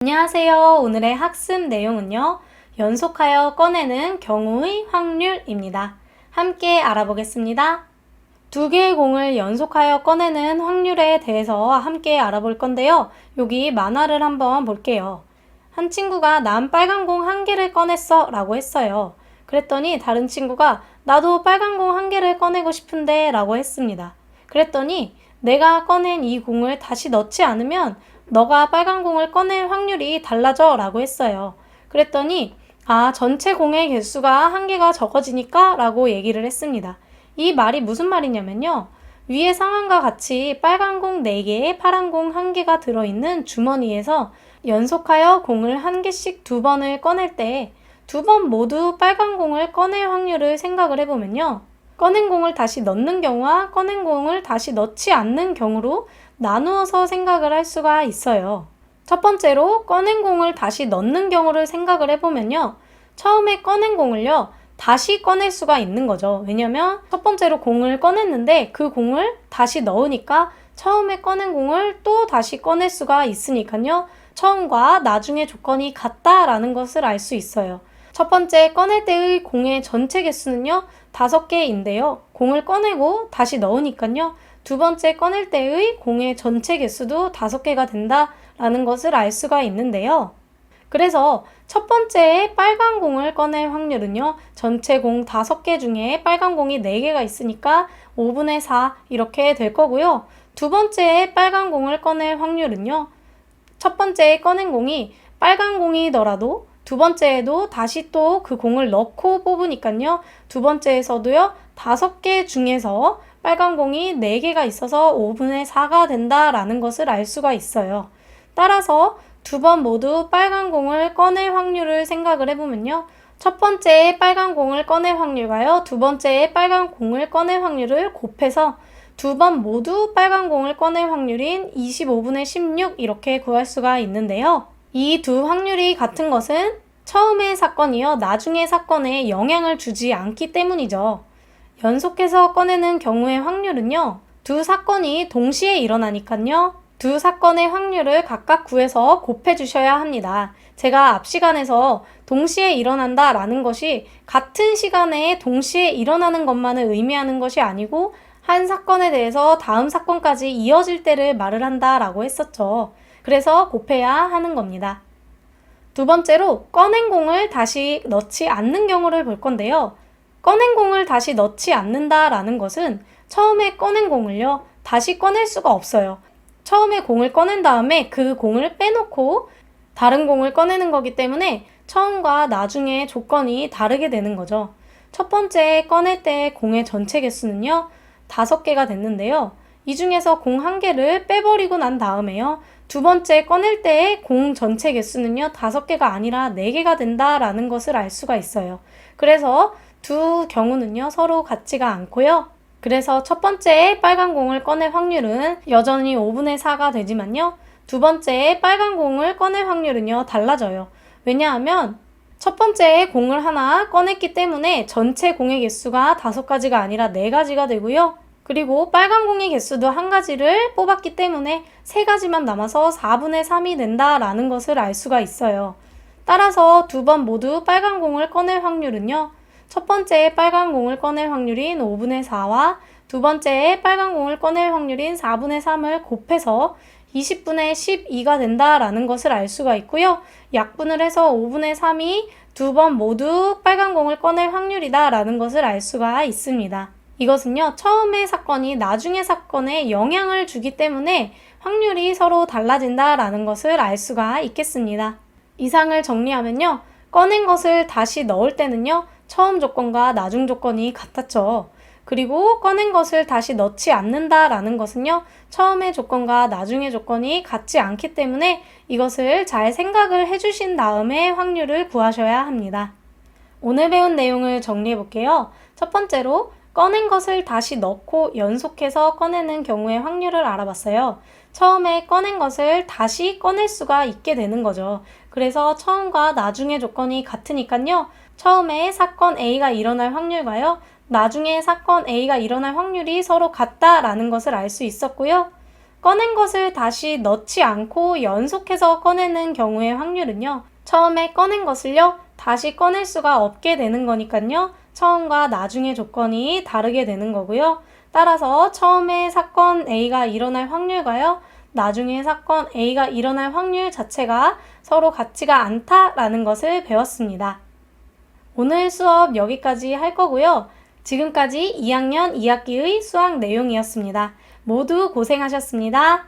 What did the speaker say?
안녕하세요. 오늘의 학습 내용은요. 연속하여 꺼내는 경우의 확률입니다. 함께 알아보겠습니다. 두 개의 공을 연속하여 꺼내는 확률에 대해서 함께 알아볼 건데요. 여기 만화를 한번 볼게요. 한 친구가 난 빨간 공 한 개를 꺼냈어 라고 했어요. 그랬더니 다른 친구가 나도 빨간 공 한 개를 꺼내고 싶은데 라고 했습니다. 그랬더니 내가 꺼낸 이 공을 다시 넣지 않으면 너가 빨간 공을 꺼낼 확률이 달라져 라고 했어요. 그랬더니 전체 공의 개수가 한 개가 적어지니까 라고 얘기를 했습니다. 이 말이 무슨 말이냐면요. 위의 상황과 같이 빨간 공 4개, 파란 공 1개가 들어있는 주머니에서 연속하여 공을 한 개씩 2번을 꺼낼 때 2번 모두 빨간 공을 꺼낼 확률을 생각을 해보면요. 꺼낸 공을 다시 넣는 경우와 꺼낸 공을 다시 넣지 않는 경우로 나누어서 생각을 할 수가 있어요. 첫 번째로 꺼낸 공을 다시 넣는 경우를 생각을 해보면요. 처음에 꺼낸 공을요. 다시 꺼낼 수가 있는 거죠. 왜냐면 첫 번째로 공을 꺼냈는데 그 공을 다시 넣으니까 처음에 꺼낸 공을 또 다시 꺼낼 수가 있으니까요. 처음과 나중의 조건이 같다라는 것을 알 수 있어요. 첫 번째 꺼낼 때의 공의 전체 개수는요. 5개인데요. 공을 꺼내고 다시 넣으니까요. 두 번째 꺼낼 때의 공의 전체 개수도 5개가 된다라는 것을 알 수가 있는데요. 그래서 첫 번째에 빨간 공을 꺼낼 확률은요. 전체 공 5개 중에 빨간 공이 4개가 있으니까 5분의 4 이렇게 될 거고요. 두 번째에 빨간 공을 꺼낼 확률은요. 첫 번째에 꺼낸 공이 빨간 공이더라도 두 번째에도 다시 또 그 공을 넣고 뽑으니까요. 두 번째에서도요. 5개 중에서 빨간 공이 4개가 있어서 5분의 4가 된다라는 것을 알 수가 있어요. 따라서 두 번 모두 빨간 공을 꺼낼 확률을 생각을 해보면요. 첫 번째에 빨간 공을 꺼낼 확률과요. 두 번째에 빨간 공을 꺼낼 확률을 곱해서 두 번 모두 빨간 공을 꺼낼 확률인 25분의 16 이렇게 구할 수가 있는데요. 이 두 확률이 같은 것은 처음의 사건이요. 나중의 사건에 영향을 주지 않기 때문이죠. 연속해서 꺼내는 경우의 확률은요. 두 사건이 동시에 일어나니까요. 두 사건의 확률을 각각 구해서 곱해 주셔야 합니다. 제가 앞 시간에서 동시에 일어난다 라는 것이 같은 시간에 동시에 일어나는 것만을 의미하는 것이 아니고 한 사건에 대해서 다음 사건까지 이어질 때를 말을 한다 라고 했었죠. 그래서 곱해야 하는 겁니다. 두 번째로 꺼낸 공을 다시 넣지 않는 경우를 볼 건데요. 꺼낸 공을 다시 넣지 않는다라는 것은 처음에 꺼낸 공을요. 다시 꺼낼 수가 없어요. 처음에 공을 꺼낸 다음에 그 공을 빼놓고 다른 공을 꺼내는 거기 때문에 처음과 나중에 조건이 다르게 되는 거죠. 첫 번째 꺼낼 때 공의 전체 개수는요. 5개가 됐는데요. 이 중에서 공 1개를 빼버리고 난 다음에요. 두 번째 꺼낼 때의 공 전체 개수는요. 5개가 아니라 4개가 된다라는 것을 알 수가 있어요. 그래서 두 경우는요. 서로 같지가 않고요. 그래서 첫 번째에 빨간 공을 꺼낼 확률은 여전히 5분의 4가 되지만요. 두 번째에 빨간 공을 꺼낼 확률은요. 달라져요. 왜냐하면 첫 번째에 공을 하나 꺼냈기 때문에 전체 공의 개수가 5가지가 아니라 4가지가 되고요. 그리고 빨간 공의 개수도 1가지를 뽑았기 때문에 3가지만 남아서 4분의 3이 된다라는 것을 알 수가 있어요. 따라서 두 번 모두 빨간 공을 꺼낼 확률은요. 첫 번째에 빨간 공을 꺼낼 확률인 5분의 4와 두 번째에 빨간 공을 꺼낼 확률인 4분의 3을 곱해서 20분의 12가 된다라는 것을 알 수가 있고요. 약분을 해서 5분의 3이 두 번 모두 빨간 공을 꺼낼 확률이다 라는 것을 알 수가 있습니다. 이것은요. 처음의 사건이 나중의 사건에 영향을 주기 때문에 확률이 서로 달라진다라는 것을 알 수가 있겠습니다. 이상을 정리하면요. 꺼낸 것을 다시 넣을 때는요. 처음 조건과 나중 조건이 같았죠. 그리고 꺼낸 것을 다시 넣지 않는다라는 것은요. 처음의 조건과 나중의 조건이 같지 않기 때문에 이것을 잘 생각을 해주신 다음에 확률을 구하셔야 합니다. 오늘 배운 내용을 정리해 볼게요. 첫 번째로 꺼낸 것을 다시 넣고 연속해서 꺼내는 경우의 확률을 알아봤어요. 처음에 꺼낸 것을 다시 꺼낼 수가 있게 되는 거죠. 그래서 처음과 나중의 조건이 같으니까요. 처음에 사건 A가 일어날 확률과요. 나중에 사건 A가 일어날 확률이 서로 같다라는 것을 알 수 있었고요. 꺼낸 것을 다시 넣지 않고 연속해서 꺼내는 경우의 확률은요. 처음에 꺼낸 것을요. 다시 꺼낼 수가 없게 되는 거니까요. 처음과 나중의 조건이 다르게 되는 거고요. 따라서 처음에 사건 A가 일어날 확률과요. 나중에 사건 A가 일어날 확률 자체가 서로 같지가 않다라는 것을 배웠습니다. 오늘 수업 여기까지 할 거고요. 지금까지 2학년 2학기의 수학 내용이었습니다. 모두 고생하셨습니다.